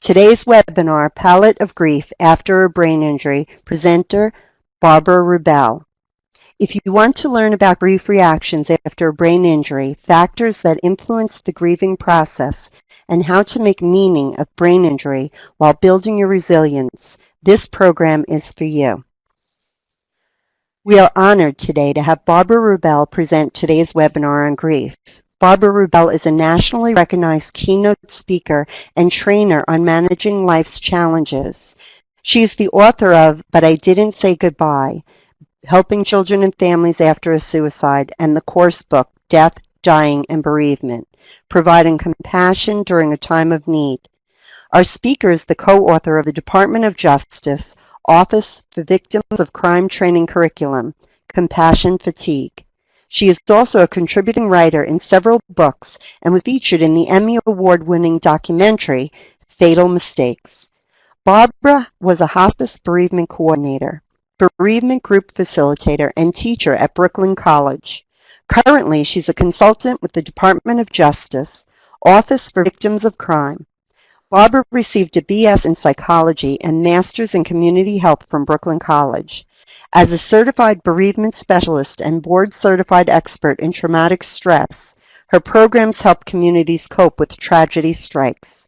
Today's webinar, Palette of Grief After a Brain Injury, presenter Barbara Rubel. If you want to learn about grief reactions after a brain injury, factors that influence the grieving process, and how to make meaning of brain injury while building your resilience, this program is for you. We are honored today to have Barbara Rubel present today's webinar on grief. Barbara Rubel is a nationally recognized keynote speaker and trainer on managing life's challenges. She is the author of But I Didn't Say Goodbye, Helping Children and Families After a Suicide, and the course book, Death, Dying, and Bereavement, Providing Compassion During a Time of Need. Our speaker is the co-author of the Department of Justice Office for Victims of Crime Training Curriculum, Compassion Fatigue. She is also a contributing writer in several books and was featured in the Emmy Award-winning documentary, Fatal Mistakes. Barbara was a hospice bereavement coordinator, bereavement group facilitator, and teacher at Brooklyn College. Currently, she's a consultant with the Department of Justice, Office for Victims of Crime. Barbara received a BS in psychology and master's in community health from Brooklyn College. As a certified bereavement specialist and board-certified expert in traumatic stress, her programs help communities cope with tragedy strikes.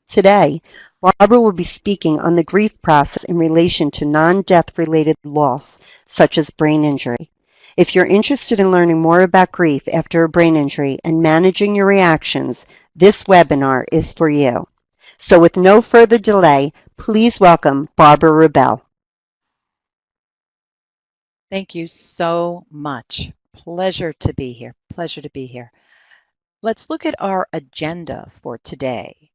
Today, Barbara will be speaking on the grief process in relation to non-death related loss, such as brain injury. If you're interested in learning more about grief after a brain injury and managing your reactions, this webinar is for you. So with no further delay, please welcome Barbara Rubel. Thank you so much. Pleasure to be here. Pleasure to be here. Let's look at our agenda for today.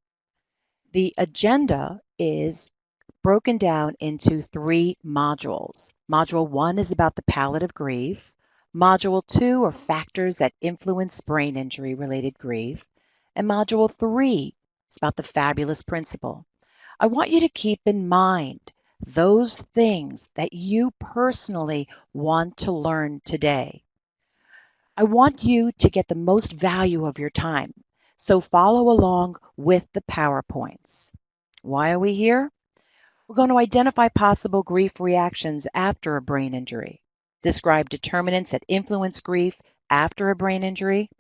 The agenda is broken down into 3 modules. Module 1 is about the palette of grief. Module 2 are factors that influence brain injury-related grief. And Module 3 is about the fabulous principle. I want you to keep in mind those things that you personally want to learn today. I want you to get the most value of your time, so follow along with the PowerPoints. Why are we here? We're going to identify possible grief reactions after a brain injury, describe determinants that influence grief after a brain injury,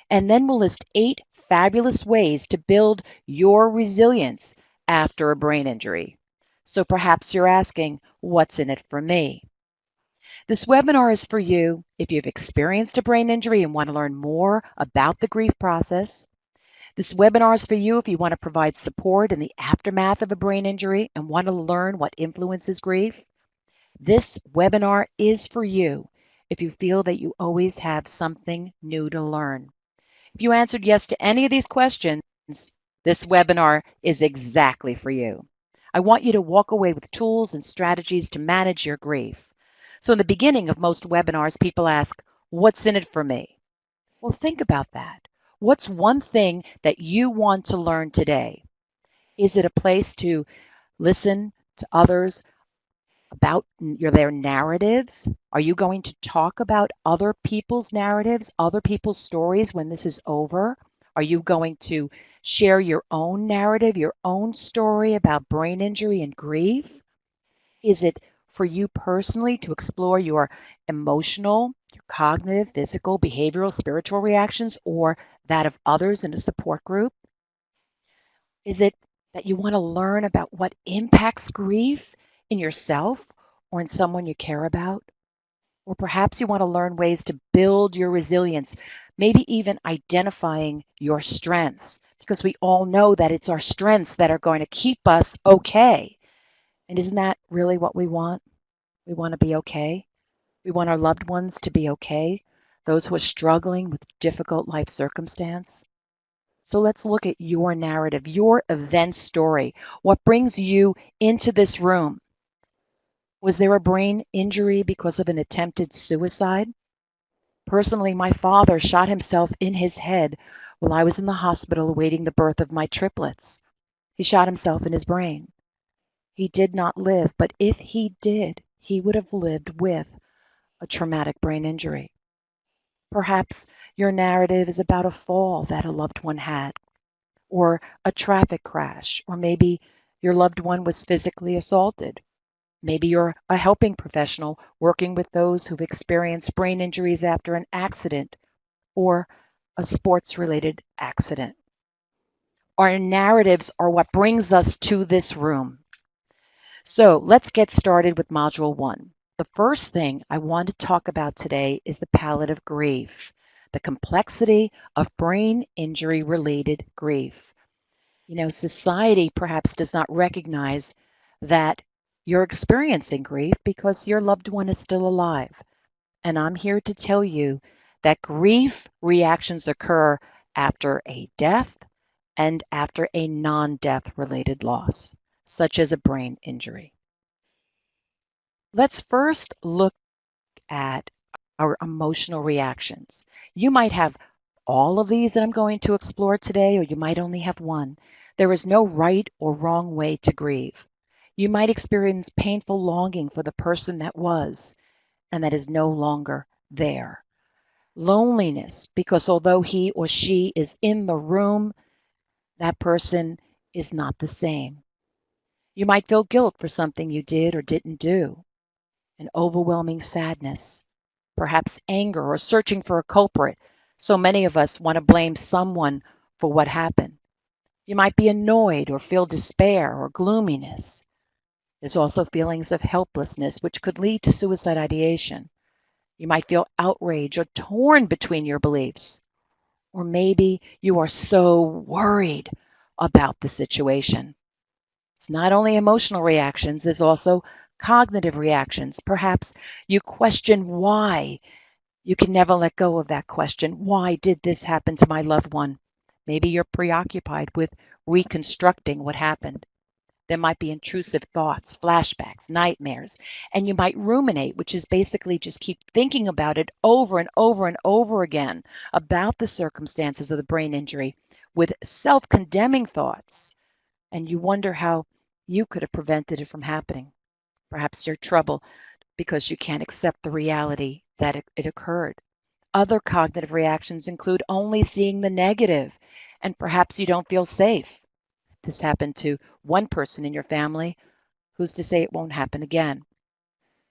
and then we'll list 8 fabulous ways to build your resilience after a brain injury. So perhaps you're asking, what's in it for me? This webinar is for you if you've experienced a brain injury and want to learn more about the grief process. This webinar is for you if you want to provide support in the aftermath of a brain injury and want to learn what influences grief. This webinar is for you if you feel that you always have something new to learn. If you answered yes to any of these questions, this webinar is exactly for you. I want you to walk away with tools and strategies to manage your grief. So in the beginning of most webinars, people ask, what's in it for me? Well, think about that. What's one thing that you want to learn today? Is it a place to listen to others about their narratives? Are you going to talk about other people's narratives, other people's stories when this is over? Are you going to share your own narrative, your own story about brain injury and grief? Is it for you personally to explore your emotional, your cognitive, physical, behavioral, spiritual reactions, or that of others in a support group? Is it that you want to learn about what impacts grief in yourself or in someone you care about? Or perhaps you want to learn ways to build your resilience, maybe even identifying your strengths, because we all know that it's our strengths that are going to keep us okay. And isn't that really what we want? We want to be okay. We want our loved ones to be okay, those who are struggling with difficult life circumstance. So let's look at your narrative, your event story. What brings you into this room? Was there a brain injury because of an attempted suicide? Personally, my father shot himself in his head while I was in the hospital awaiting the birth of my triplets. He shot himself in his brain. He did not live, but if he did, he would have lived with a traumatic brain injury. Perhaps your narrative is about a fall that a loved one had, or a traffic crash, or maybe your loved one was physically assaulted. Maybe you're a helping professional working with those who've experienced brain injuries after an accident or a sports related accident. Our narratives are what brings us to this room. So let's get started with Module 1. The first thing I want to talk about today is the palette of grief, the complexity of brain injury related grief. You know, society perhaps does not recognize that you're experiencing grief because your loved one is still alive. And I'm here to tell you that grief reactions occur after a death and after a non-death related loss, such as a brain injury. Let's first look at our emotional reactions. You might have all of these that I'm going to explore today, or you might only have one. There is no right or wrong way to grieve. You might experience painful longing for the person that was and that is no longer there. Loneliness, because although he or she is in the room, that person is not the same. You might feel guilt for something you did or didn't do, an overwhelming sadness, perhaps anger or searching for a culprit. So many of us want to blame someone for what happened. You might be annoyed or feel despair or gloominess. There's also feelings of helplessness, which could lead to suicide ideation. You might feel outraged or torn between your beliefs. Or maybe you are so worried about the situation. It's not only emotional reactions, there's also cognitive reactions. Perhaps you question why. You can never let go of that question. Why did this happen to my loved one? Maybe you're preoccupied with reconstructing what happened. There might be intrusive thoughts, flashbacks, nightmares, and you might ruminate, which is basically just keep thinking about it over and over and over again about the circumstances of the brain injury with self-condemning thoughts. And you wonder how you could have prevented it from happening. Perhaps you're trouble because you can't accept the reality that it occurred. Other cognitive reactions include only seeing the negative, and perhaps you don't feel safe. This happened to one person in your family, who's to say it won't happen again?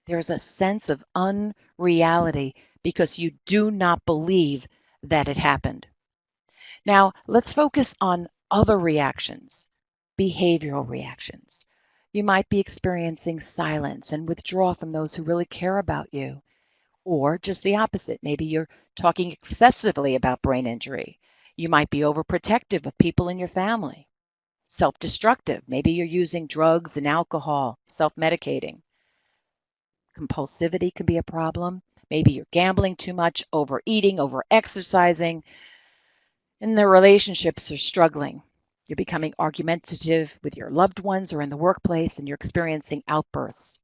There's a sense of unreality because you do not believe that it happened. Now, let's focus on other reactions, behavioral reactions. You might be experiencing silence and withdrawal from those who really care about you. Or just the opposite. Maybe you're talking excessively about brain injury. You might be overprotective of people in your family. Self-destructive. Maybe you're using drugs and alcohol, self-medicating. Compulsivity can be a problem. Maybe you're gambling too much, overeating, over-exercising, and the relationships are struggling. You're becoming argumentative with your loved ones or in the workplace, and you're experiencing outbursts.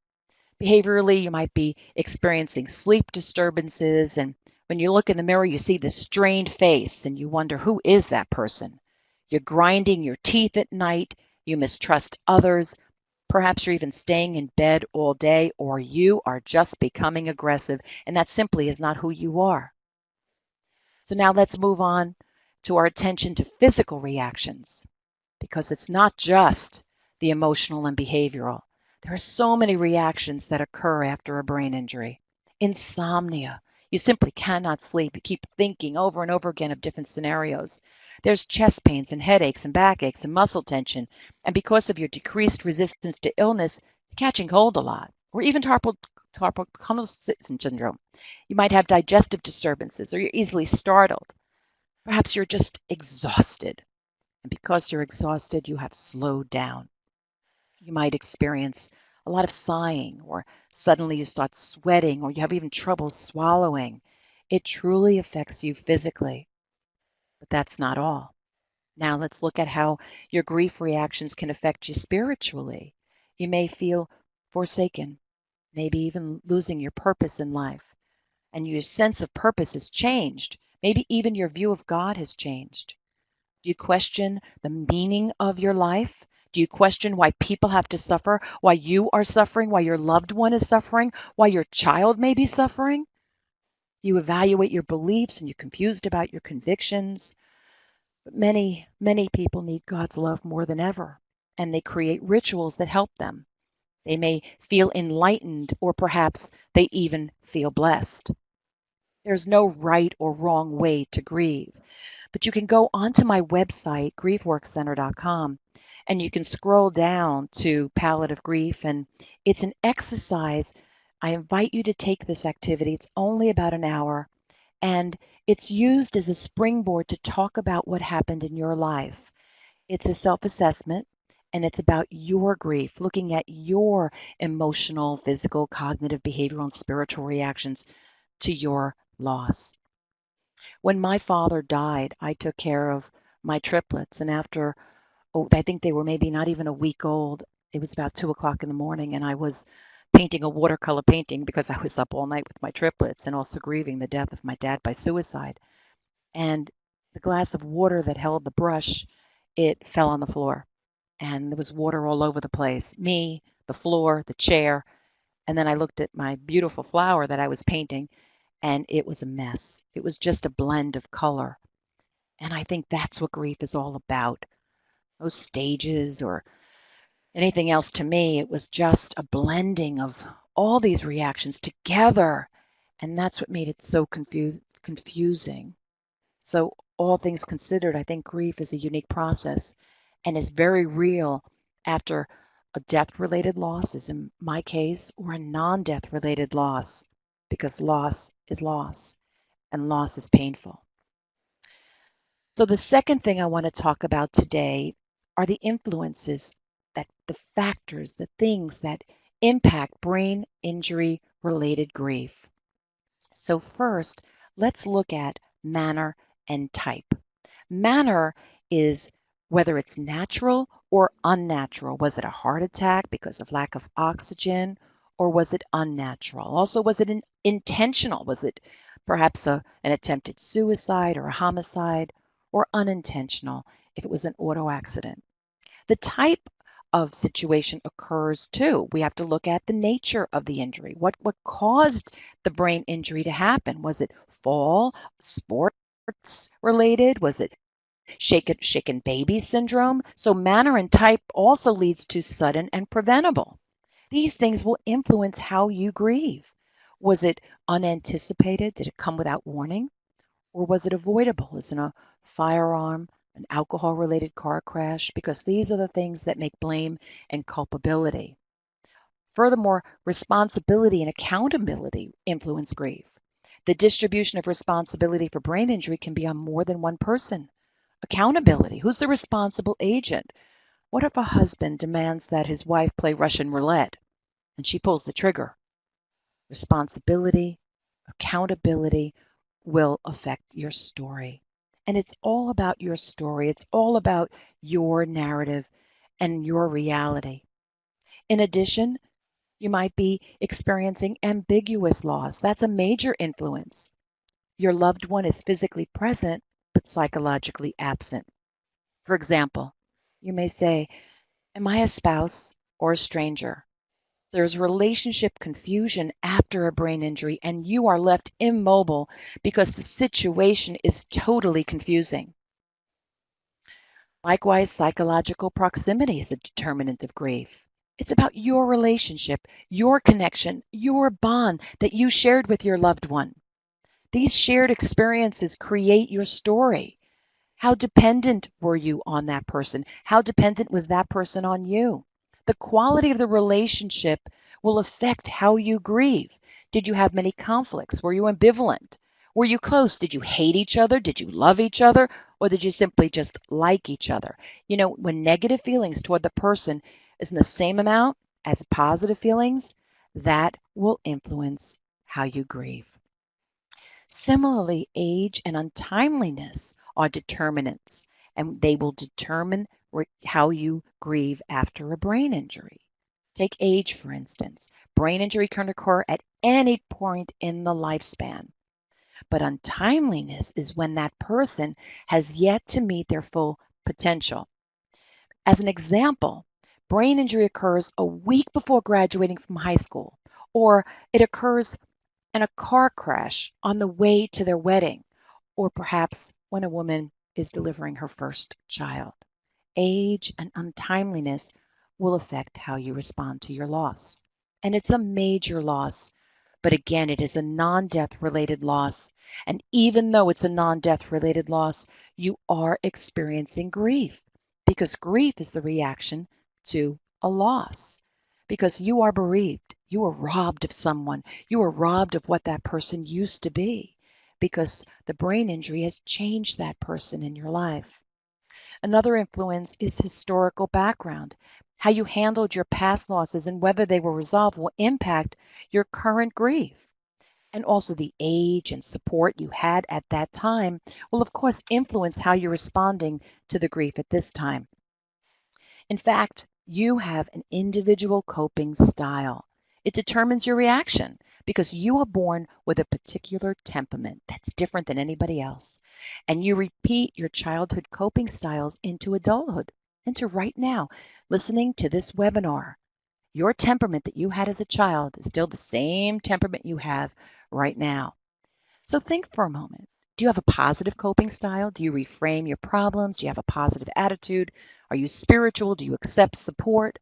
Behaviorally, you might be experiencing sleep disturbances, and when you look in the mirror, you see this strained face, and you wonder, who is that person? You're grinding your teeth at night, you mistrust others, perhaps you're even staying in bed all day, or you are just becoming aggressive, and that simply is not who you are. So now let's move on to our attention to physical reactions, because it's not just the emotional and behavioral. There are so many reactions that occur after a brain injury. Insomnia. You simply cannot sleep. You keep thinking over and over again of different scenarios. There's chest pains and headaches and backaches and muscle tension. And because of your decreased resistance to illness, you're catching cold a lot. Or even carpal tunnel syndrome. You might have digestive disturbances, or you're easily startled. Perhaps you're just exhausted. And because you're exhausted, you have slowed down. You might experience a lot of sighing, or suddenly you start sweating, or you have even trouble swallowing. It truly affects you physically. But that's not all. Now let's look at how your grief reactions can affect you spiritually. You may feel forsaken, maybe even losing your purpose in life. And your sense of purpose has changed. Maybe even your view of God has changed. Do you question the meaning of your life? Do you question why people have to suffer, why you are suffering, why your loved one is suffering, why your child may be suffering? You evaluate your beliefs and you're confused about your convictions. But many, many people need God's love more than ever, and they create rituals that help them. They may feel enlightened, or perhaps they even feel blessed. There's no right or wrong way to grieve, but you can go onto my website, griefworkcenter.com, and you can scroll down to palliative grief, and it's an exercise. I invite you to take this activity. It's only about an hour, and it's used as a springboard to talk about what happened in your life. It's a self-assessment, and it's about your grief, looking at your emotional, physical, cognitive, behavioral, and spiritual reactions to your loss. When my father died, I took care of my triplets, and after, I think they were maybe not even a week old, it was about 2 o'clock in the morning, and I was painting a watercolor painting because I was up all night with my triplets and also grieving the death of my dad by suicide. And the glass of water that held the brush, it fell on the floor, and there was water all over the place. Me, the floor, the chair, and then I looked at my beautiful flower that I was painting, and it was a mess. It was just a blend of color. And I think that's what grief is all about. Those stages or anything else, to me, it was just a blending of all these reactions together. And that's what made it so confusing. So, all things considered, I think grief is a unique process and is very real after a death-related loss, as in my case, or a non-death-related loss, because loss and loss is painful. So the second thing I want to talk about today are the influences, that the factors, the things that impact brain injury related grief. So first, let's look at manner and type. Manner is whether it's natural or unnatural. Was it a heart attack because of lack of oxygen, or was it unnatural? Also, was it intentional? Was it perhaps an attempted suicide or a homicide, or unintentional if it was an auto accident? The type of situation occurs too. We have to look at the nature of the injury. What caused the brain injury to happen? Was it fall, sports related? Was it shaken baby syndrome? So manner and type also leads to sudden and preventable. These things will influence how you grieve. Was it unanticipated? Did it come without warning? Or was it avoidable, as in a firearm, an alcohol related car crash? Because these are the things that make blame and culpability. Furthermore, responsibility and accountability influence grief. The distribution of responsibility for brain injury can be on more than one person. Accountability. Who's the responsible agent? What if a husband demands that his wife play Russian roulette and she pulls the trigger? Responsibility, accountability will affect your story. And it's all about your story. It's all about your narrative and your reality. In addition, you might be experiencing ambiguous loss. That's a major influence. Your loved one is physically present, but psychologically absent. For example, you may say, am I a spouse or a stranger? There's relationship confusion after a brain injury, and you are left immobile because the situation is totally confusing. Likewise, psychological proximity is a determinant of grief. It's about your relationship, your connection, your bond that you shared with your loved one. These shared experiences create your story. How dependent were you on that person? How dependent was that person on you? The quality of the relationship will affect how you grieve. Did you have many conflicts? Were you ambivalent? Were you close? Did you hate each other? Did you love each other? Or did you simply just like each other? You know, when negative feelings toward the person is in the same amount as positive feelings, that will influence how you grieve. Similarly, age and untimeliness are determinants, and they will determine how you grieve after a brain injury. Take age, for instance. Brain injury can occur at any point in the lifespan, but untimeliness is when that person has yet to meet their full potential. As an example, brain injury occurs a week before graduating from high school, or it occurs in a car crash on the way to their wedding, or perhaps when a woman is delivering her first child. Age and untimeliness will affect how you respond to your loss. And it's a major loss, but again, it is a non-death related loss. And even though it's a non-death related loss, you are experiencing grief because grief is the reaction to a loss. Because you are bereaved, you are robbed of someone, you are robbed of what that person used to be because the brain injury has changed that person in your life. Another influence is historical background. How you handled your past losses and whether they were resolved will impact your current grief. And also the age and support you had at that time will, of course, influence how you're responding to the grief at this time. In fact, you have an individual coping style. It determines your reaction because you are born with a particular temperament that's different than anybody else. And you repeat your childhood coping styles into adulthood, into right now, listening to this webinar. Your temperament that you had as a child is still the same temperament you have right now. So think for a moment. Do you have a positive coping style? Do you reframe your problems? Do you have a positive attitude? Are you spiritual? Do you accept support?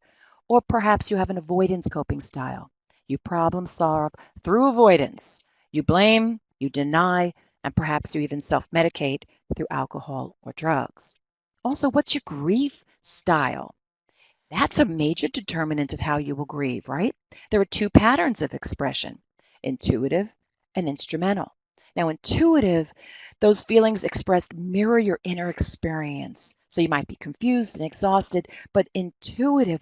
Or perhaps you have an avoidance coping style. You problem solve through avoidance. You blame, you deny, and perhaps you even self-medicate through alcohol or drugs. Also, what's your grief style? That's a major determinant of how you will grieve, right? There are two patterns of expression, intuitive and instrumental. Now, intuitive, those feelings expressed mirror your inner experience. So you might be confused and exhausted, but intuitive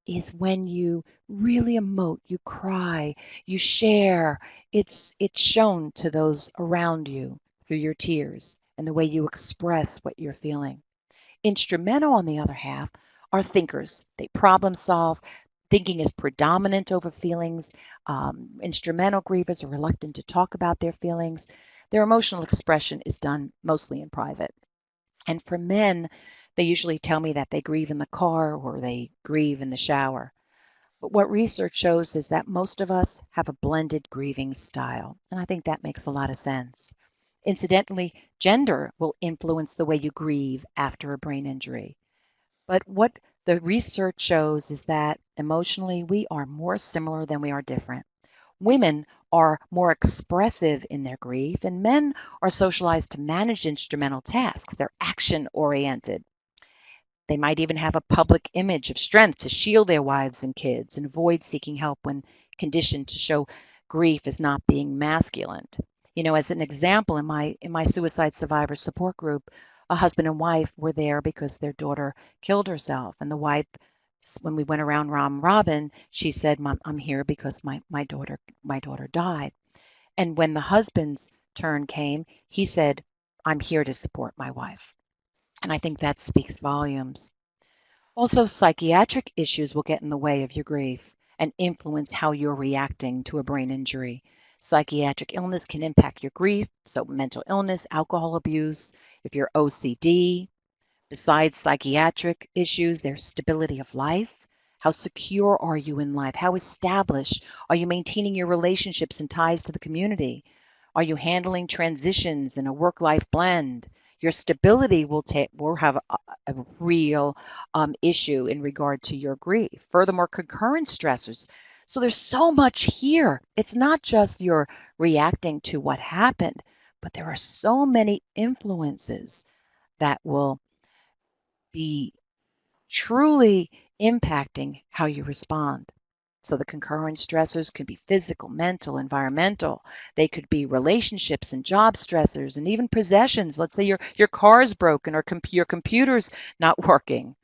is when you really emote, you cry, you share. It's shown to those around you through your tears and the way you express what you're feeling. Instrumental, on the other half, are thinkers. They problem solve. Thinking is predominant over feelings. Instrumental grievers are reluctant to talk about their feelings. Their emotional expression is done mostly in private. And for men, they usually tell me that they grieve in the car or they grieve in the shower. But what research shows is that most of us have a blended grieving style. And I think that makes a lot of sense. Incidentally, gender will influence the way you grieve after a brain injury. But what the research shows is that emotionally we are more similar than we are different. Women are more expressive in their grief, and men are socialized to manage instrumental tasks. They're action oriented. They might even have a public image of strength to shield their wives and kids and avoid seeking help when conditioned to show grief as not being masculine. You know, as an example, in my suicide survivor support group, a husband and wife were there because their daughter killed herself. And the wife, when we went around round robin, she said, "Mom, I'm here because my daughter died." And when the husband's turn came, he said, "I'm here to support my wife." And I think that speaks volumes. Also, psychiatric issues will get in the way of your grief and influence how you're reacting to a brain injury. Psychiatric illness can impact your grief, so mental illness, alcohol abuse, if you're OCD. Besides psychiatric issues, there's stability of life. How secure are you in life? How established? Are you maintaining your relationships and ties to the community? Are you handling transitions in a work-life blend? Your stability will have a real issue in regard to your grief. Furthermore, concurrent stressors. So there's so much here. It's not just you're reacting to what happened, but there are so many influences that will be truly impacting how you respond. So the concurrent stressors can be physical, mental, environmental. They could be relationships and job stressors and even possessions. Let's say your car is broken or your computer's not working.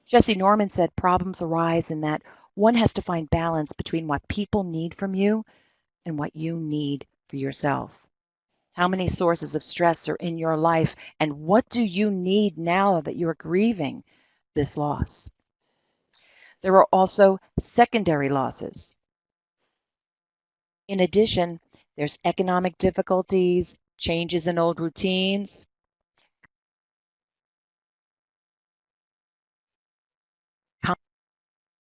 Jesse Norman said problems arise in that one has to find balance between what people need from you and what you need for yourself. How many sources of stress are in your life, and what do you need now that you're grieving this loss? There are also secondary losses. In addition, there's economic difficulties, changes in old routines,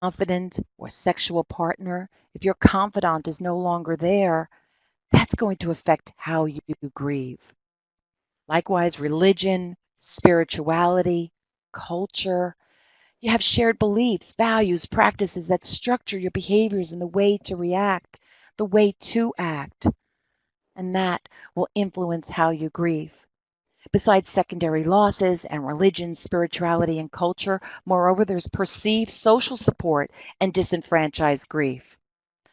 confidant or sexual partner. If your confidant is no longer there, that's going to affect how you grieve. Likewise, religion, spirituality, culture. You have shared beliefs, values, practices that structure your behaviors and the way to react, the way to act, and that will influence how you grieve. Besides secondary losses and religion, spirituality, and culture, moreover, there's perceived social support and disenfranchised grief.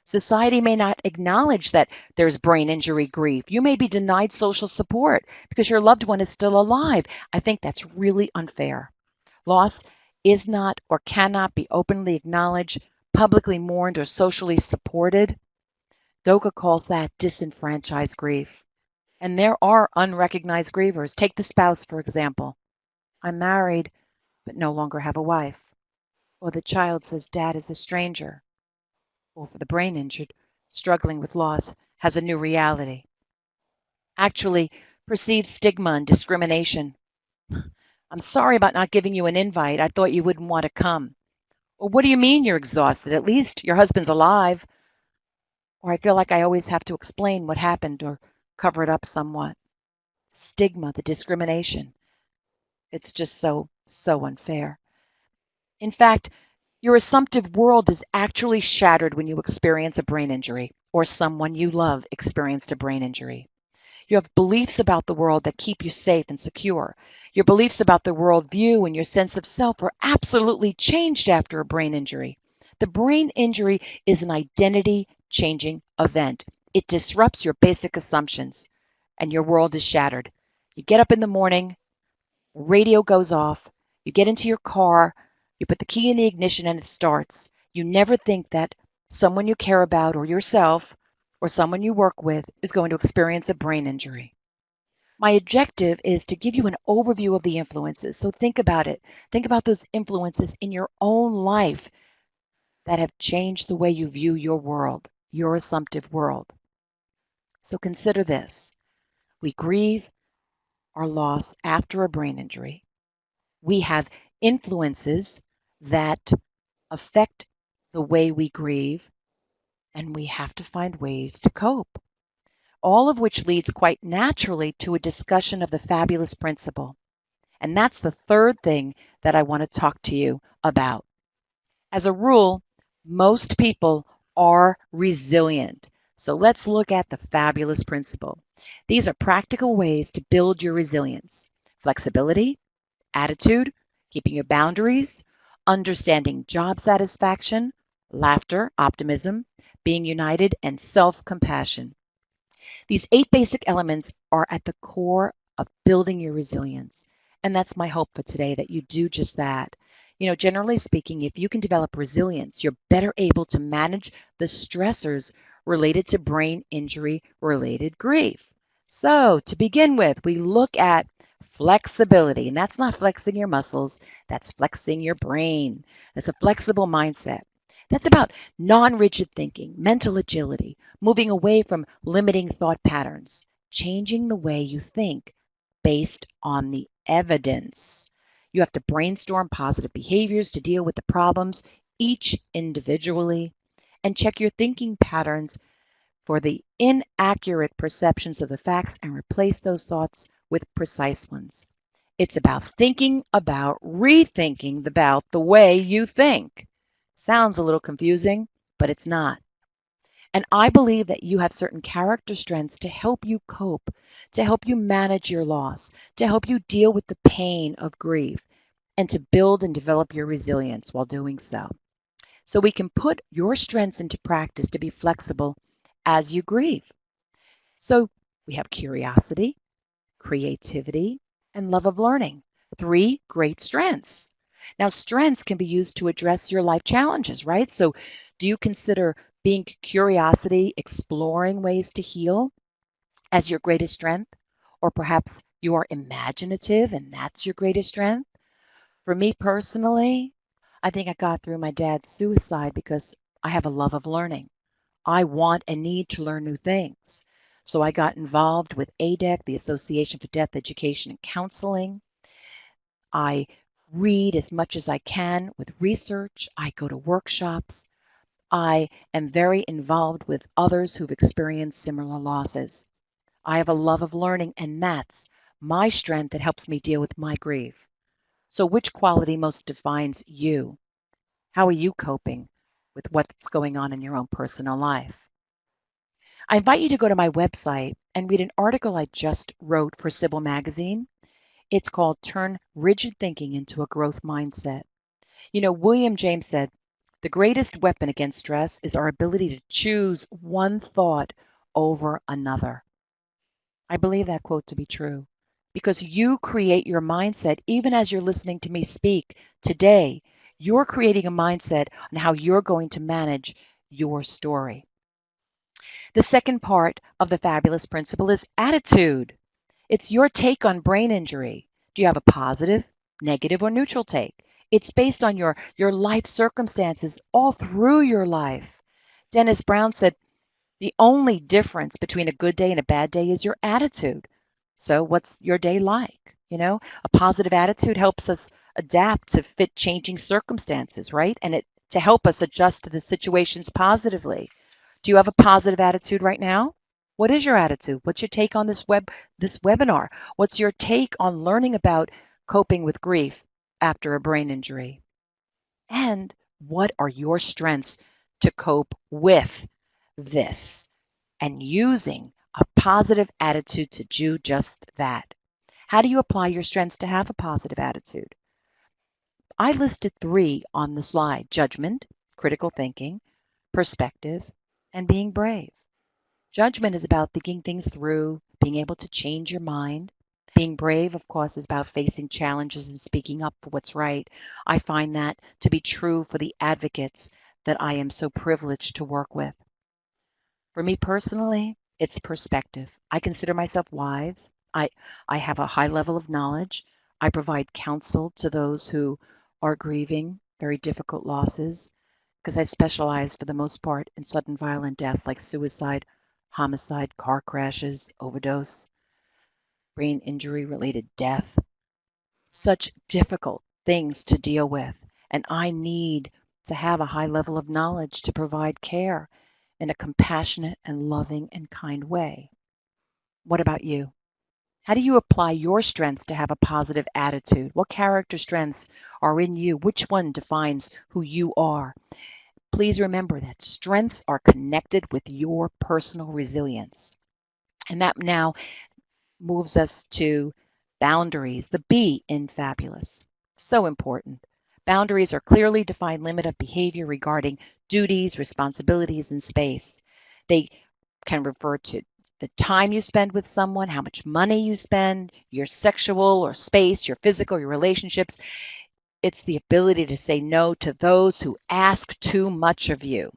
Society may not acknowledge that there's brain injury grief. You may be denied social support because your loved one is still alive. I think that's really unfair. Loss is not or cannot be openly acknowledged, publicly mourned, or socially supported. Doga calls that disenfranchised grief. And there are unrecognized grievers. Take the spouse, for example. I'm married, but no longer have a wife. Or the child says dad is a stranger. Or for the brain injured, struggling with loss has a new reality. Actually, perceived stigma and discrimination. I'm sorry about not giving you an invite. I thought you wouldn't want to come. Or what do you mean you're exhausted? At least your husband's alive. Or I feel like I always have to explain what happened or cover it up somewhat. Stigma, the discrimination. It's just so unfair. In fact, your assumptive world is actually shattered when you experience a brain injury or someone you love experienced a brain injury. You have beliefs about the world that keep you safe and secure. Your beliefs about the world view and your sense of self are absolutely changed after a brain injury. The brain injury is an identity changing event. It disrupts your basic assumptions and your world is shattered. You get up in the morning, the radio goes off, you get into your car, you put the key in the ignition and it starts. You never think that someone you care about or yourself or someone you work with is going to experience a brain injury. My objective is to give you an overview of the influences. So think about it. Think about those influences in your own life that have changed the way you view your world, your assumptive world. So consider this. We grieve our loss after a brain injury. We have influences that affect the way we grieve, and we have to find ways to cope. All of which leads quite naturally to a discussion of the fabulous principle. And that's the third thing that I want to talk to you about. As a rule, most people are resilient. So let's look at the fabulous principle. These are practical ways to build your resilience. Flexibility, attitude, keeping your boundaries, understanding job satisfaction, laughter, optimism, being united, and self-compassion. These 8 basic elements are at the core of building your resilience. And that's my hope for today, that you do just that. Generally speaking, if you can develop resilience, you're better able to manage the stressors related to brain injury related grief. So to begin with, we look at flexibility, and that's not flexing your muscles, that's flexing your brain. That's a flexible mindset. That's about non-rigid thinking, mental agility, moving away from limiting thought patterns, changing the way you think based on the evidence. You have to brainstorm positive behaviors to deal with the problems, each individually, and check your thinking patterns for the inaccurate perceptions of the facts and replace those thoughts with precise ones. It's about thinking about rethinking about the way you think. Sounds a little confusing, but it's not. And I believe that you have certain character strengths to help you cope, to help you manage your loss, to help you deal with the pain of grief, and to build and develop your resilience while doing so. So we can put your strengths into practice to be flexible as you grieve. So we have curiosity, creativity, and love of learning. 3 great strengths. Now, strengths can be used to address your life challenges, right? So do you consider being curiosity, exploring ways to heal as your greatest strength? Or perhaps you are imaginative and that's your greatest strength? For me personally, I think I got through my dad's suicide because I have a love of learning. I want and need to learn new things. So I got involved with ADEC, the Association for Death Education and Counseling. I read as much as I can with research. I go to workshops. I am very involved with others who've experienced similar losses. I have a love of learning, and that's my strength that helps me deal with my grief. So which quality most defines you? How are you coping with what's going on in your own personal life? I invite you to go to my website and read an article I just wrote for Sybil Magazine. It's called Turn Rigid Thinking into a Growth Mindset. You know, William James said, the greatest weapon against stress is our ability to choose one thought over another. I believe that quote to be true because you create your mindset even as you're listening to me speak today. You're creating a mindset on how you're going to manage your story. The second part of the fabulous principle is attitude. It's your take on brain injury. Do you have a positive, negative, or neutral take? It's based on your life circumstances all through your life. Dennis Brown said, the only difference between a good day and a bad day is your attitude. So what's your day like? You know, a positive attitude helps us adapt to fit changing circumstances, right? And it to help us adjust to the situations positively. Do you have a positive attitude right now? What is your attitude? What's your take on this webinar? What's your take on learning about coping with grief after a brain injury? And what are your strengths to cope with this and using a positive attitude to do just that? How do you apply your strengths to have a positive attitude? I listed 3 on the slide: judgment, critical thinking, perspective, and being brave. Judgment is about thinking things through, being able to change your mind. Being brave, of course, is about facing challenges and speaking up for what's right. I find that to be true for the advocates that I am so privileged to work with. For me personally, it's perspective. I consider myself wise. I have a high level of knowledge. I provide counsel to those who are grieving very difficult losses because I specialize for the most part in sudden violent death like suicide, homicide, car crashes, overdose, brain injury related death. Such difficult things to deal with. And I need to have a high level of knowledge to provide care in a compassionate and loving and kind way. What about you? How do you apply your strengths to have a positive attitude? What character strengths are in you? Which one defines who you are? Please remember that strengths are connected with your personal resilience. And that now moves us to boundaries, the B in fabulous. So important. Boundaries are clearly defined limit of behavior regarding duties, responsibilities, and space. They can refer to the time you spend with someone, how much money you spend, your sexual or space, your physical, your relationships. It's the ability to say no to those who ask too much of you.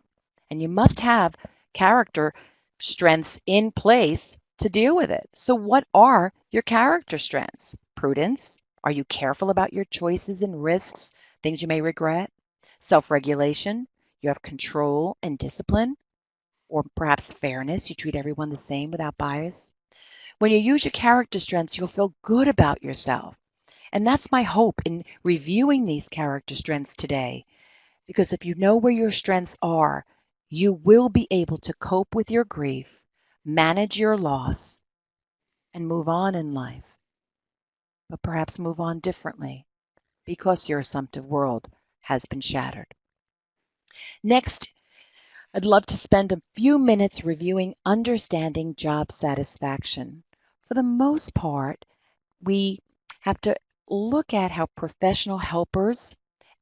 And you must have character strengths in place to deal with it. So what are your character strengths? Prudence. Are you careful about your choices and risks, things you may regret? Self-regulation. You have control and discipline. Or perhaps fairness. You treat everyone the same without bias. When you use your character strengths, you'll feel good about yourself. And that's my hope in reviewing these character strengths today. Because if you know where your strengths are, you will be able to cope with your grief, manage your loss, and move on in life. But perhaps move on differently because your assumptive world has been shattered. Next, I'd love to spend a few minutes reviewing understanding job satisfaction. For the most part, we have to look at how professional helpers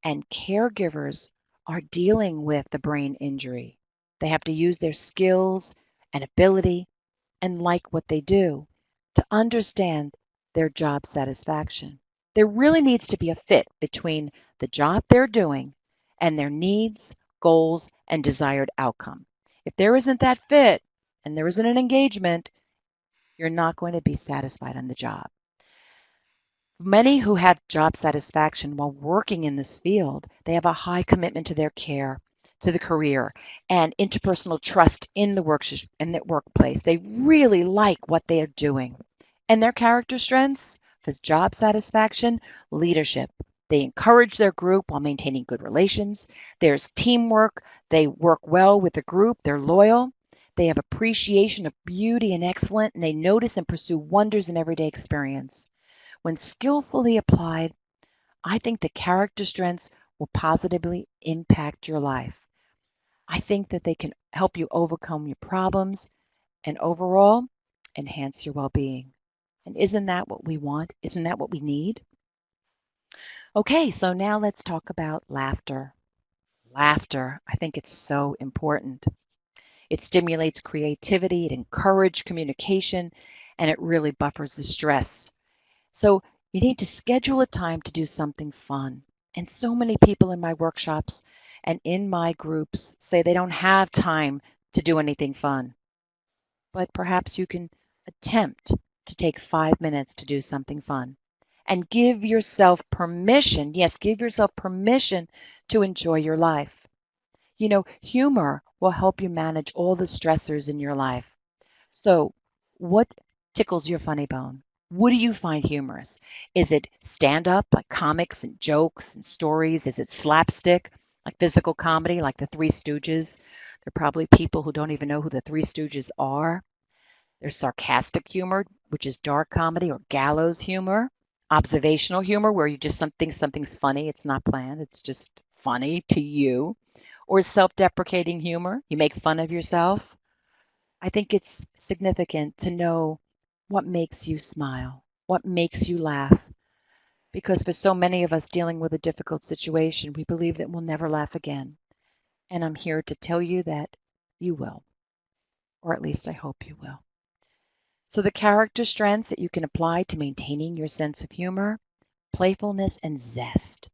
and caregivers are dealing with the brain injury. They have to use their skills and ability and like what they do to understand their job satisfaction. There really needs to be a fit between the job they're doing and their needs, goals, and desired outcome. If there isn't that fit and there isn't an engagement, you're not going to be satisfied on the job. Many who have job satisfaction while working in this field, they have a high commitment to their care, to the career, and interpersonal trust in the workplace. They really like what they are doing. And their character strengths for job satisfaction, leadership. They encourage their group while maintaining good relations. There's teamwork. They work well with the group. They're loyal. They have appreciation of beauty and excellence, and they notice and pursue wonders in everyday experience. When skillfully applied, I think the character strengths will positively impact your life. I think that they can help you overcome your problems and overall enhance your well-being. And isn't that what we want? Isn't that what we need? Okay, so now let's talk about laughter. Laughter, I think it's so important. It stimulates creativity, it encourages communication, and it really buffers the stress. So you need to schedule a time to do something fun. And so many people in my workshops and in my groups say they don't have time to do anything fun. But perhaps you can attempt to take 5 minutes to do something fun and give yourself permission. Yes, give yourself permission to enjoy your life. You know, humor will help you manage all the stressors in your life. So, what tickles your funny bone? What do you find humorous? Is it stand up, like comics and jokes and stories? Is it slapstick, like physical comedy, like the Three Stooges? There are probably people who don't even know who the Three Stooges are. There's sarcastic humor, which is dark comedy, or gallows humor. Observational humor, where you just think something's funny, it's not planned, it's just funny to you. Or self-deprecating humor, you make fun of yourself. I think it's significant to know what makes you smile, what makes you laugh. Because for so many of us dealing with a difficult situation, we believe that we'll never laugh again. And I'm here to tell you that you will, or at least I hope you will. So the character strengths that you can apply to maintaining your sense of humor, playfulness, and zest.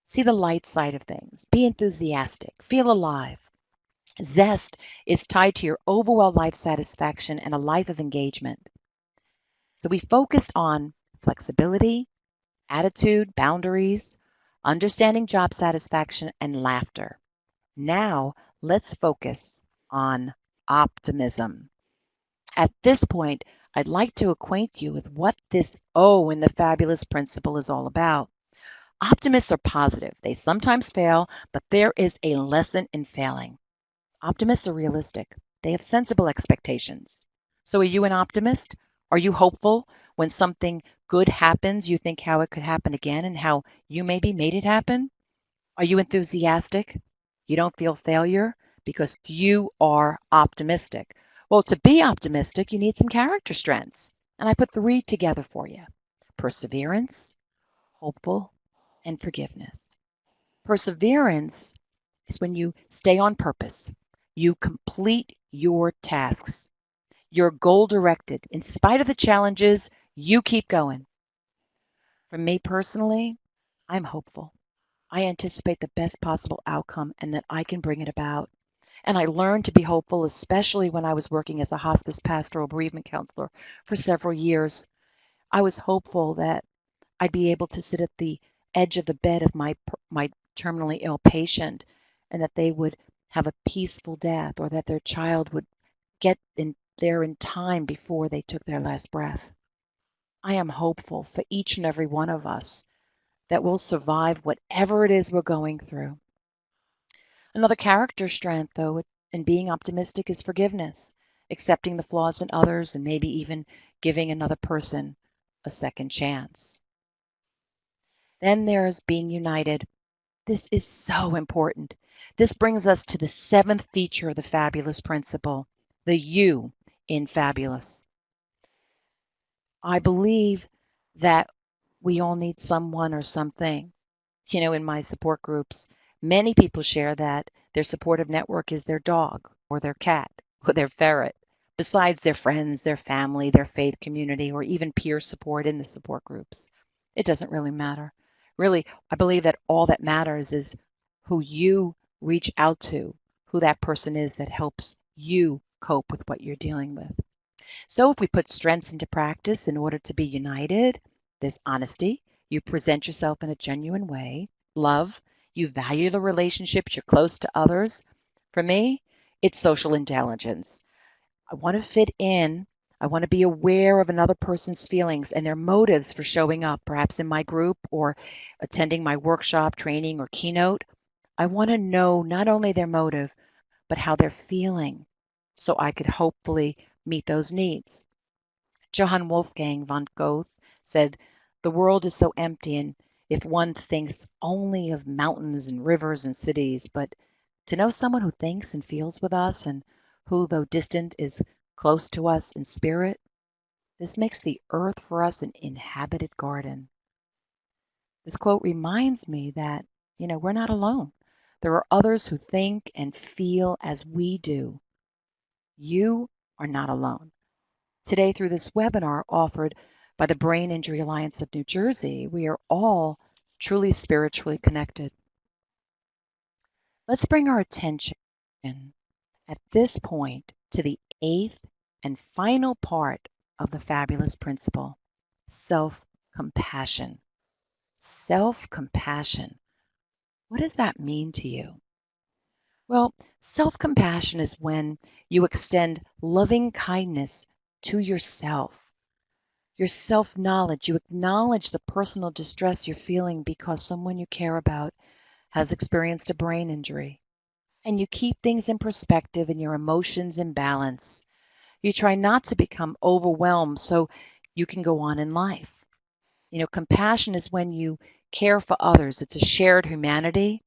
See the light side of things. Be enthusiastic. Feel alive. Zest is tied to your overall life satisfaction and a life of engagement. So we focused on flexibility, attitude, boundaries, understanding job satisfaction, and laughter. Now let's focus on optimism. At this point, I'd like to acquaint you with what this O in the fabulous principle is all about. Optimists are positive. They sometimes fail, but there is a lesson in failing. Optimists are realistic. They have sensible expectations. So are you an optimist? Are you hopeful when something good happens, you think how it could happen again and how you maybe made it happen? Are you enthusiastic? You don't feel failure because you are optimistic. Well, to be optimistic, you need some character strengths. And I put 3 together for you: perseverance, hopeful, and forgiveness. Perseverance is when you stay on purpose. You complete your tasks. You're goal directed. In spite of the challenges, you keep going. For me personally, I'm hopeful. I anticipate the best possible outcome and that I can bring it about. And I learned to be hopeful, especially when I was working as a hospice pastoral bereavement counselor for several years. I was hopeful that I'd be able to sit at the edge of the bed of my terminally ill patient and that they would have a peaceful death, or that their child would get in there in time before they took their last breath. I am hopeful for each and every one of us that we'll survive whatever it is we're going through. Another character strength, though, in being optimistic is forgiveness, accepting the flaws in others and maybe even giving another person a second chance. Then there's being united. This is so important. This brings us to the 7th feature of the fabulous principle, the U in fabulous. I believe that we all need someone or something. You know, in my support groups, many people share that their supportive network is their dog or their cat or their ferret, besides their friends, their family, their faith community, or even peer support in the support groups. It doesn't really matter. Really, I believe that all that matters is who you reach out to, who that person is that helps you cope with what you're dealing with. So if we put strengths into practice in order to be united, there's honesty. You present yourself in a genuine way. Love. You value the relationships. You're close to others. For me, it's social intelligence. I want to fit in. I want to be aware of another person's feelings and their motives for showing up, perhaps in my group or attending my workshop, training, or keynote. I want to know not only their motive, but how they're feeling. so I could hopefully meet those needs. Johann Wolfgang von Goethe said, "The world is so empty, and if one thinks only of mountains and rivers and cities, but to know someone who thinks and feels with us and who, though distant, is close to us in spirit, this makes the earth for us an inhabited garden." This quote reminds me that, we're not alone. There are others who think and feel as we do. You are not alone. Today, through this webinar offered by the Brain Injury Alliance of New Jersey, we are all truly spiritually connected. Let's bring our attention at this point to the 8th and final part of the fabulous principle, self-compassion. Self-compassion. What does that mean to you? Well, self-compassion is when you extend loving kindness to yourself. Your self-knowledge, you acknowledge the personal distress you're feeling because someone you care about has experienced a brain injury. And you keep things in perspective and your emotions in balance. You try not to become overwhelmed so you can go on in life. Compassion is when you care for others. It's a shared humanity.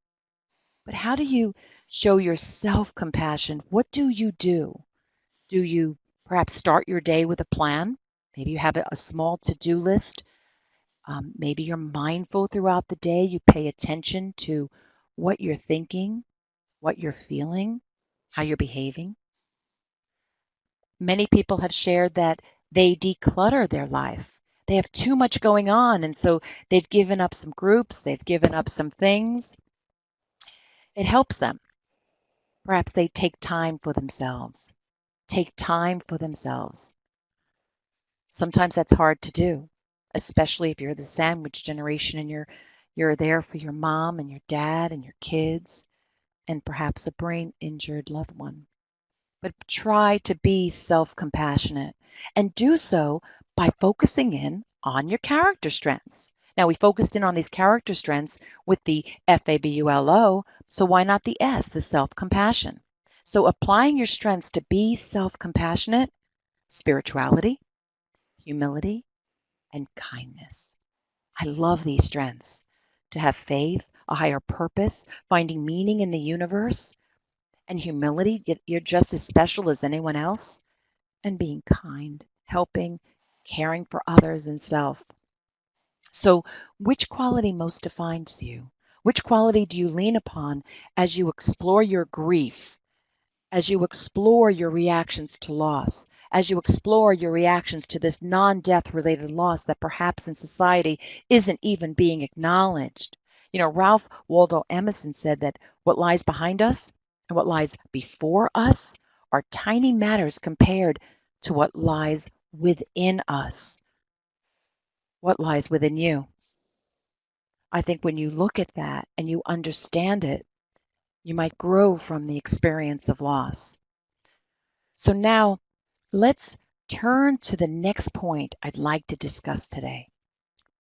But how do you show your self-compassion? What do you do? Do you perhaps start your day with a plan? Maybe you have a small to-do list. Maybe you're mindful throughout the day. You pay attention to what you're thinking, what you're feeling, how you're behaving. Many people have shared that they declutter their life. They have too much going on, and so they've given up some groups, they've given up some things. It helps them. Perhaps they take time for themselves. Take time for themselves. Sometimes that's hard to do, especially if you're the sandwich generation and you're there for your mom and your dad and your kids and perhaps a brain injured loved one. But try to be self-compassionate and do so by focusing in on your character strengths. Now, we focused in on these character strengths with the FABULO, so why not the S, the self-compassion? So applying your strengths to be self-compassionate, spirituality, humility, and kindness. I love these strengths. To have faith, a higher purpose, finding meaning in the universe, and humility, you're just as special as anyone else, and being kind, helping, caring for others and self. So, which quality most defines you? Which quality do you lean upon as you explore your grief, as you explore your reactions to loss, as you explore your reactions to this non-death related loss that perhaps in society isn't even being acknowledged? Ralph Waldo Emerson said that what lies behind us and what lies before us are tiny matters compared to what lies within us. What lies within you? I think when you look at that and you understand it, you might grow from the experience of loss. So now let's turn to the next point I'd like to discuss today,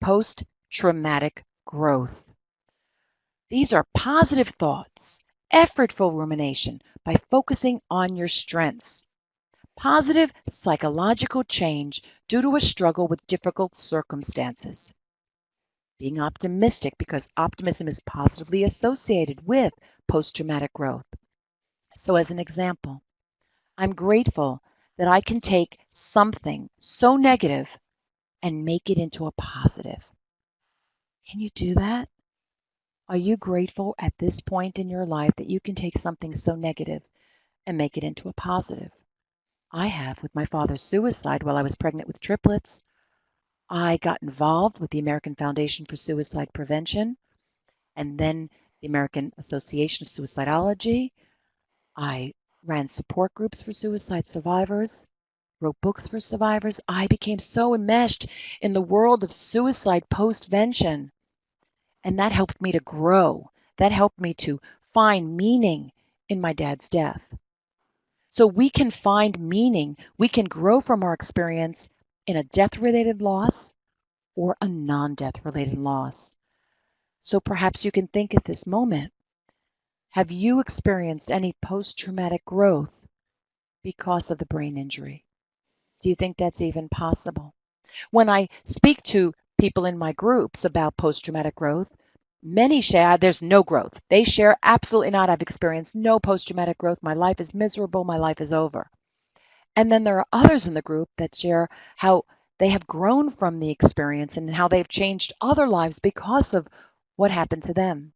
post-traumatic growth. These are positive thoughts, effortful rumination by focusing on your strengths. Positive psychological change due to a struggle with difficult circumstances. Being optimistic because optimism is positively associated with post-traumatic growth. So as an example, I'm grateful that I can take something so negative and make it into a positive. Can you do that? Are you grateful at this point in your life that you can take something so negative and make it into a positive? I have with my father's suicide while I was pregnant with triplets. I got involved with the American Foundation for Suicide Prevention and then the American Association of Suicidology. I ran support groups for suicide survivors, wrote books for survivors. I became so enmeshed in the world of suicide postvention. And that helped me to grow. That helped me to find meaning in my dad's death. So we can find meaning, we can grow from our experience in a death-related loss or a non-death related loss. So perhaps you can think at this moment, have you experienced any post-traumatic growth because of the brain injury? Do you think that's even possible? When I speak to people in my groups about post-traumatic growth, many share there's no growth. They share absolutely not. I've experienced no post-traumatic growth. My life is miserable. My life is over. And then there are others in the group that share how they have grown from the experience and how they've changed other lives because of what happened to them.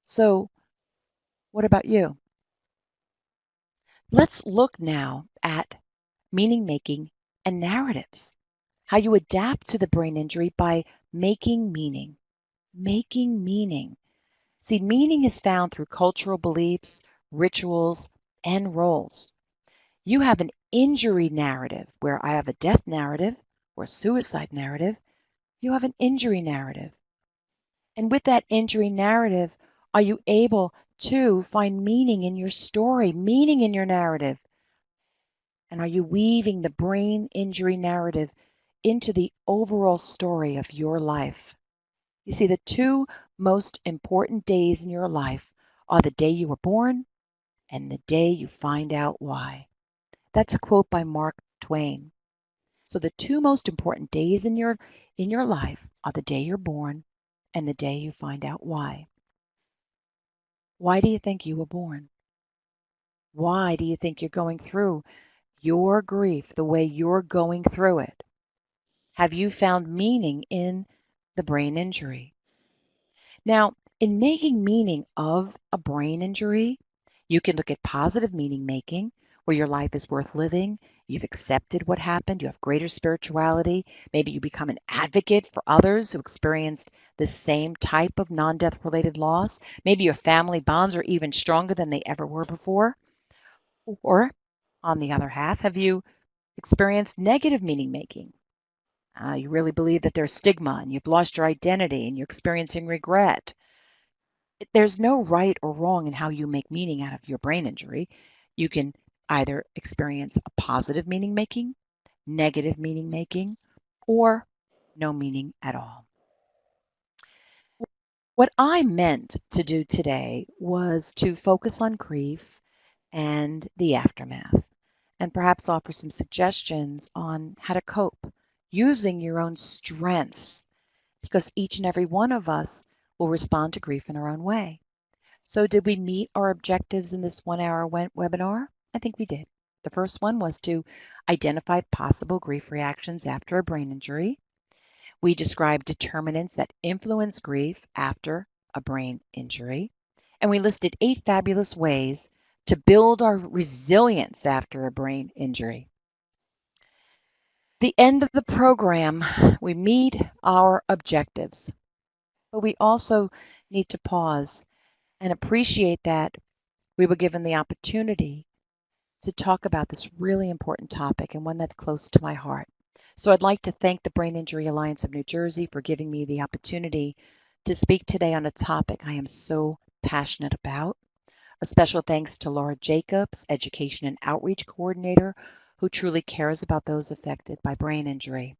So, what about you? Let's look now at meaning making and narratives. How you adapt to the brain injury by making meaning. Making meaning. See, meaning is found through cultural beliefs, rituals, and roles. You have an injury narrative where I have a death narrative or a suicide narrative. You have an injury narrative. And with that injury narrative, are you able to find meaning in your story, meaning in your narrative? And are you weaving the brain injury narrative into the overall story of your life? You see, the two most important days in your life are the day you were born and the day you find out why. That's a quote by Mark Twain. So the two most important days in your life are the day you're born and the day you find out why. Why do you think you were born? Why do you think you're going through your grief the way you're going through it? Have you found meaning in the brain injury? Now, in making meaning of a brain injury, you can look at positive meaning making, where your life is worth living, you've accepted what happened, you have greater spirituality, maybe you become an advocate for others who experienced the same type of non-death related loss, maybe your family bonds are even stronger than they ever were before. Or, on the other half, have you experienced negative meaning making? You really believe that there's stigma and you've lost your identity and you're experiencing regret. There's no right or wrong in how you make meaning out of your brain injury. You can either experience a positive meaning making, negative meaning making, or no meaning at all. What I meant to do today was to focus on grief and the aftermath, and perhaps offer some suggestions on how to cope using your own strengths, because each and every one of us will respond to grief in our own way. So did we meet our objectives in this 1 hour webinar? I think we did. The first one was to identify possible grief reactions after a brain injury. We described determinants that influence grief after a brain injury. And we listed 8 fabulous ways to build our resilience after a brain injury. The end of the program, we meet our objectives, but we also need to pause and appreciate that we were given the opportunity to talk about this really important topic and one that's close to my heart. So I'd like to thank the Brain Injury Alliance of New Jersey for giving me the opportunity to speak today on a topic I am so passionate about. A special thanks to Laura Jacobs, Education and Outreach Coordinator, who truly cares about those affected by brain injury.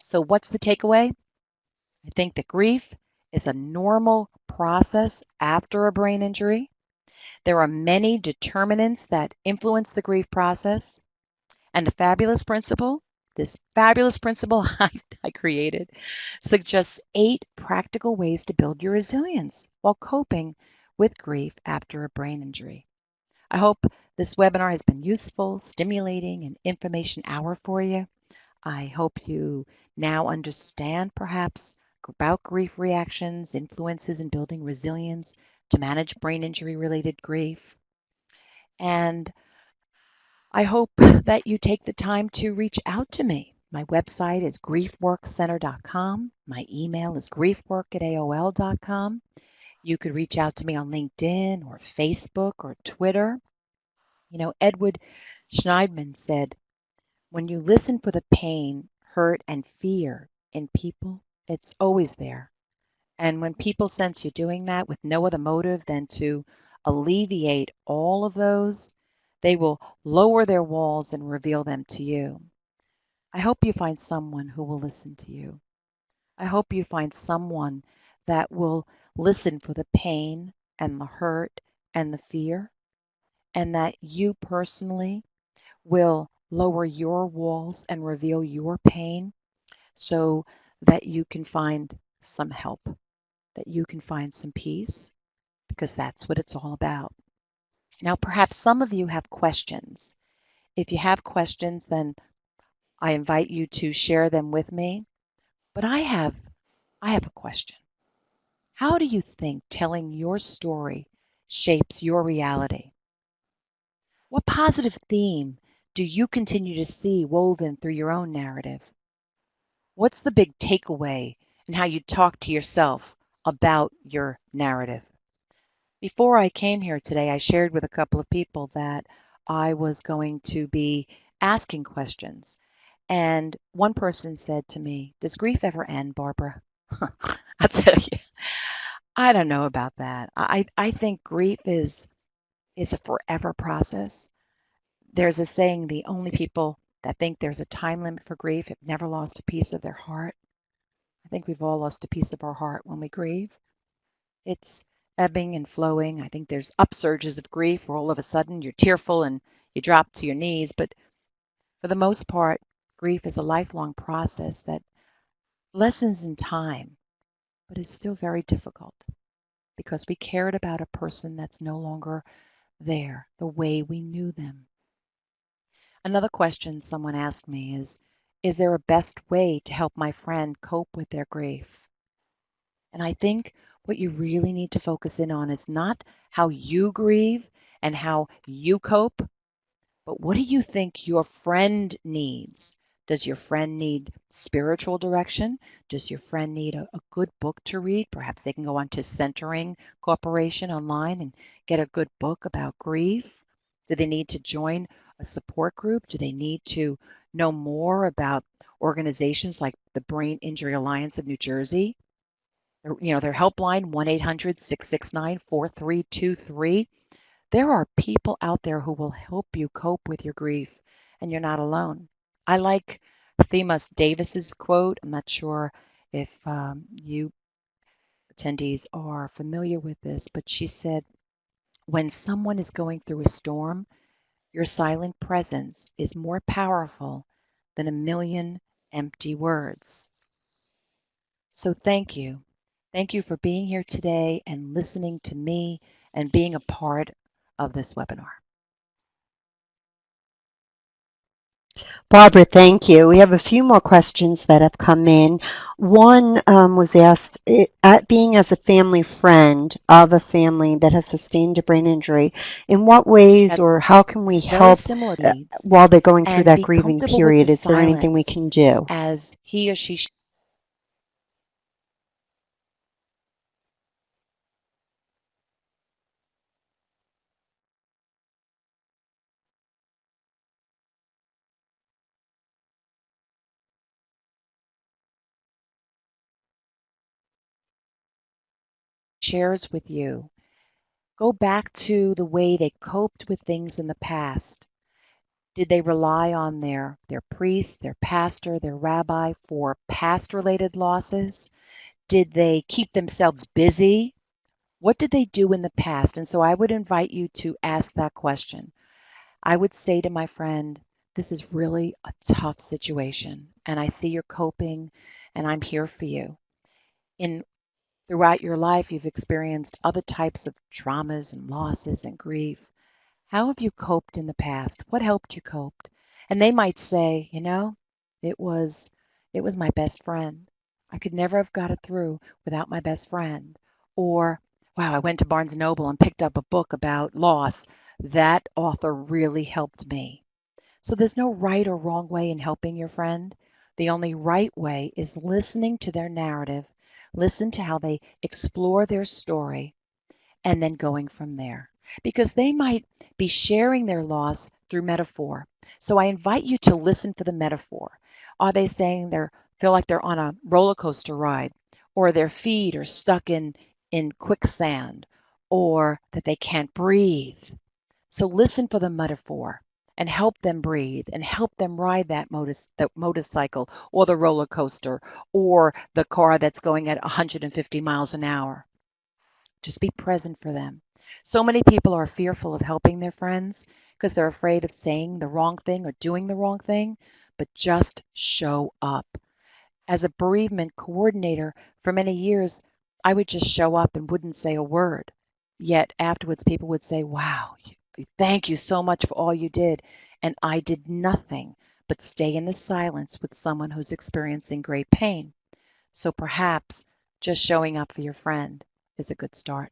So what's the takeaway? I think that grief is a normal process after a brain injury. There are many determinants that influence the grief process. And the fabulous principle, this fabulous principle I created, suggests 8 practical ways to build your resilience while coping with grief after a brain injury. I hope this webinar has been useful, stimulating, and information hour for you. I hope you now understand perhaps about grief reactions, influences in building resilience to manage brain injury related grief. And I hope that you take the time to reach out to me. My website is griefworkcenter.com. My email is griefwork@aol.com. You could reach out to me on LinkedIn or Facebook or Twitter. You know, Edward Schneidman said, when you listen for the pain, hurt, and fear in people, it's always there. And when people sense you doing that with no other motive than to alleviate all of those, they will lower their walls and reveal them to you. I hope you find someone who will listen to you. I hope you find someone that will listen for the pain and the hurt and the fear, and that you personally will lower your walls and reveal your pain so that you can find some help, that you can find some peace, because that's what it's all about. Now, perhaps some of you have questions. If you have questions, then I invite you to share them with me. But I have a question. How do you think telling your story shapes your reality? What positive theme do you continue to see woven through your own narrative? What's the big takeaway in how you talk to yourself about your narrative? Before I came here today, I shared with a couple of people that I was going to be asking questions. And one person said to me, "Does grief ever end, Barbara?" I'll tell you, I don't know about that. I think grief is a forever process. There's a saying, the only people that think there's a time limit for grief have never lost a piece of their heart. I think we've all lost a piece of our heart when we grieve. It's ebbing and flowing. I think there's upsurges of grief where all of a sudden you're tearful and you drop to your knees. But for the most part, grief is a lifelong process that lessens in time, but is still very difficult because we cared about a person that's no longer there the way we knew them. Another question someone asked me is there a best way to help my friend cope with their grief? And I think what you really need to focus in on is not how you grieve and how you cope, but what do you think your friend needs? Does your friend need spiritual direction? Does your friend need a good book to read? Perhaps they can go on to Centering Corporation online and get a good book about grief. Do they need to join a support group? Do they need to know more about organizations like the Brain Injury Alliance of New Jersey? Their helpline, 1-800-669-4323. There are people out there who will help you cope with your grief, and you're not alone. I like Themis Davis's quote. I'm not sure if you attendees are familiar with this, but she said, when someone is going through a storm, your silent presence is more powerful than a million empty words. So thank you. Thank you for being here today and listening to me and being a part of this webinar. Barbara, thank you. We have a few more questions that have come in. One was asked, at being as a family friend of a family that has sustained a brain injury, in what ways or how can we Very help similar needs while they're going through and that be grieving comfortable with period? the Is there anything we silence can do? as he or she shares with you. Go back to the way they coped with things in the past. Did they rely on their priest, their pastor, their rabbi for past related losses? Did they keep themselves busy? What did they do in the past? And so I would invite you to ask that question. I would say to my friend, this is really a tough situation, and I see you're coping, and I'm here for you. In Throughout your life, you've experienced other types of traumas and losses and grief. How have you coped in the past? What helped you cope? And they might say, it was it was my best friend. I could never have got it through without my best friend. Or, wow, I went to Barnes& Noble and picked up a book about loss. That author really helped me. So there's no right or wrong way in helping your friend. The only right way is listening to their narrative, listen to how they explore their story, and then going from there. Because they might be sharing their loss through metaphor. So I invite you to listen for the metaphor. Are they saying they feel like they're on a roller coaster ride, or their feet are stuck in quicksand, or that they can't breathe? So listen for the metaphor and help them breathe and help them ride that motorcycle or the roller coaster or the car that's going at 150 miles an hour. Just be present for them. So many people are fearful of helping their friends because they're afraid of saying the wrong thing or doing the wrong thing, but just show up. As a bereavement coordinator for many years, I would just show up and wouldn't say a word. Yet afterwards, people would say, wow, thank you so much for all you did. And I did nothing but stay in the silence with someone who's experiencing great pain. So perhaps just showing up for your friend is a good start.